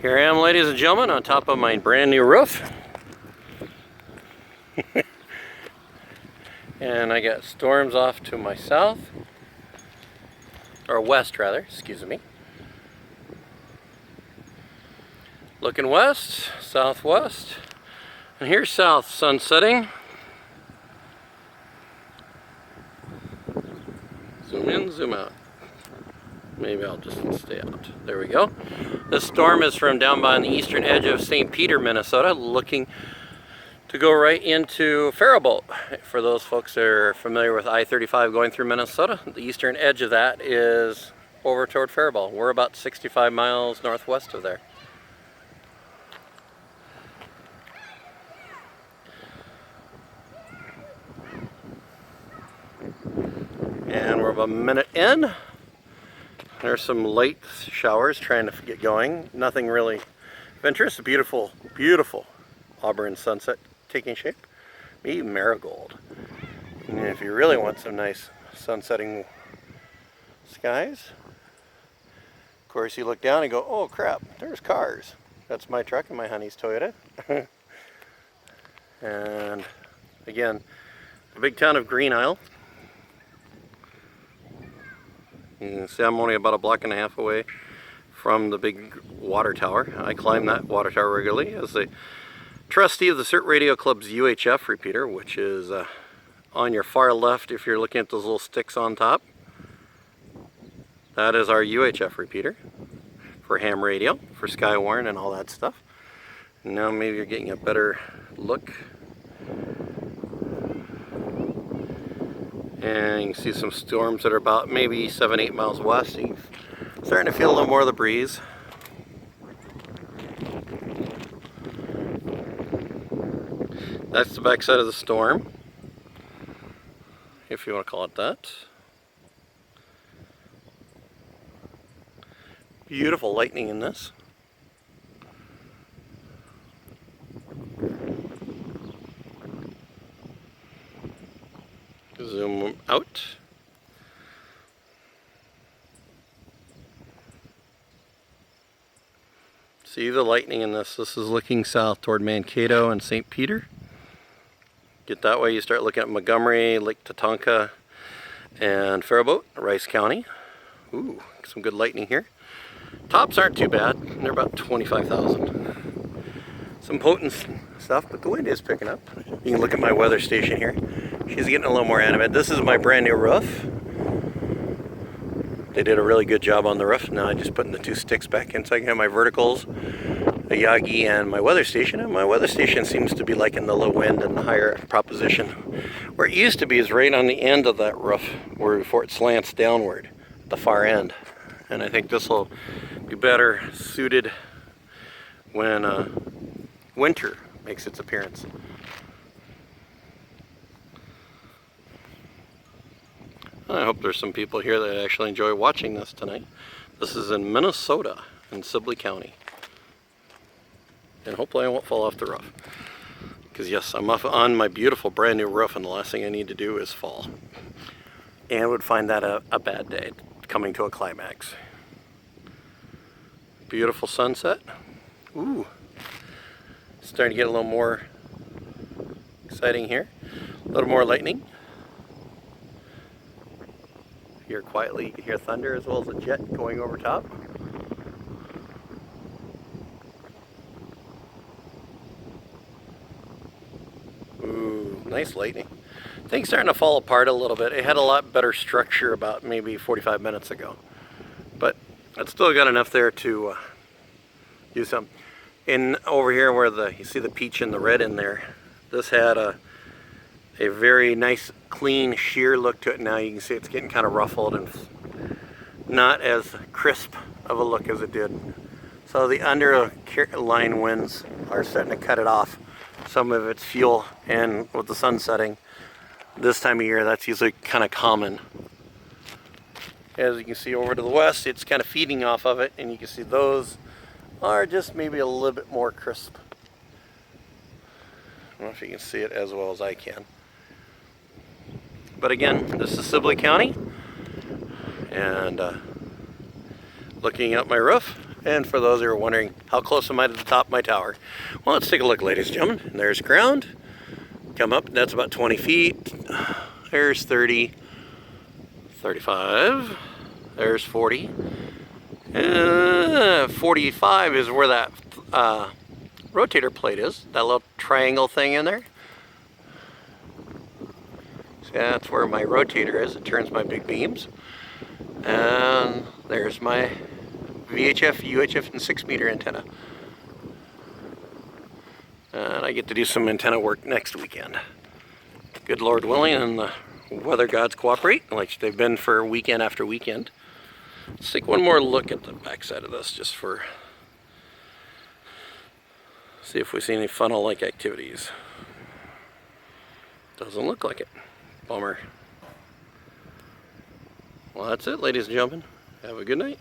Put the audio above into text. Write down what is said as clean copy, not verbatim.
Here I am, ladies and gentlemen, on top of my brand new roof. And I got storms off to my south, or west rather, excuse me. Looking west, southwest, and here's south, sun setting. Zoom in, zoom out. Maybe I'll just stay out. There we go. This storm is from down by on the eastern edge of St. Peter, Minnesota, looking to go right into Faribault. For those folks that are familiar with I-35 going through Minnesota, the eastern edge of that is over toward Faribault. We're about 65 miles northwest of there. And we're about a minute in. There's some light showers trying to get going. Nothing really of interest. A beautiful, beautiful auburn sunset taking shape. Maybe marigold. And if you really want some nice sunsetting skies, of course you look down and go, oh crap, there's cars. That's my truck and my honey's Toyota. And again, the big town of Green Isle. You can see I'm only about a block and a half away from the big water tower. I climb that water tower regularly as the trustee of the CERT Radio Club's UHF repeater, which is on your far left if you're looking at those little sticks on top. That is our UHF repeater for ham radio, for Skywarn and all that stuff. And now maybe you're getting a better look. And you can see some storms that are about maybe 7-8 miles west. You're starting to feel a little more of the breeze. That's the backside of the storm, if you want to call it that. Beautiful lightning in this. Zoom out. See the lightning in this. This is looking south toward Mankato and St. Peter. Get that way, you start looking at Montgomery, Lake Tatanka, and Faribault, Rice County. Ooh, some good lightning here. Tops aren't too bad. They're about 25,000. Some potent stuff, but the wind is picking up. You can look at my weather station here. She's getting a little more animated. This is my brand new roof. They did a really good job on the roof. Now I'm just putting the two sticks back in so I can have my verticals, a Yagi, and my weather station. And my weather station seems to be liking the low wind and the higher proposition. Where it used to be is right on the end of that roof, where before it slants downward at the far end. And I think this will be better suited when winter makes its appearance. I hope there's some people here that actually enjoy watching this tonight. This is in Minnesota, in Sibley County. And hopefully I won't fall off the roof. Because yes, I'm up on my beautiful brand new roof and the last thing I need to do is fall. And would find that a bad day, coming to a climax. Beautiful sunset. Ooh. Starting to get a little more exciting here. A little more lightning. Here quietly you can hear thunder as well as a jet going over top. Ooh, nice lightning. Things starting to fall apart a little bit. It had a lot better structure about maybe 45 minutes ago. But it's still got enough there to do some. In over here where you see the peach and the red in there, this had a very nice clean sheer look to it. Now you can see it's getting kind of ruffled and not as crisp of a look as it did. So the underlying winds are starting to cut it off some of its fuel, and with the sun setting this time of year, that's usually kind of common. As you can see over to the west, it's kind of feeding off of it, and you can see those are just maybe a little bit more crisp. I don't know if you can see it as well as I can. But again, this is Sibley County, and looking at my roof, And for those who are wondering, how close am I to the top of my tower? Well, let's take a look, ladies and gentlemen. There's ground. Come up, that's about 20 feet. There's 30, 35. There's 40. 45 is where that rotator plate is. That little triangle thing in there. See, that's where my rotator is. It turns my big beams. And there's my VHF, UHF, and 6-meter antenna. And I get to do some antenna work next weekend. Good Lord willing, and the weather gods cooperate, like they've been for weekend after weekend. Let's take one more look at the backside of this, just for see if we see any funnel-like activities. Doesn't look like it. Bummer. Well, that's it, ladies and gentlemen. Have a good night.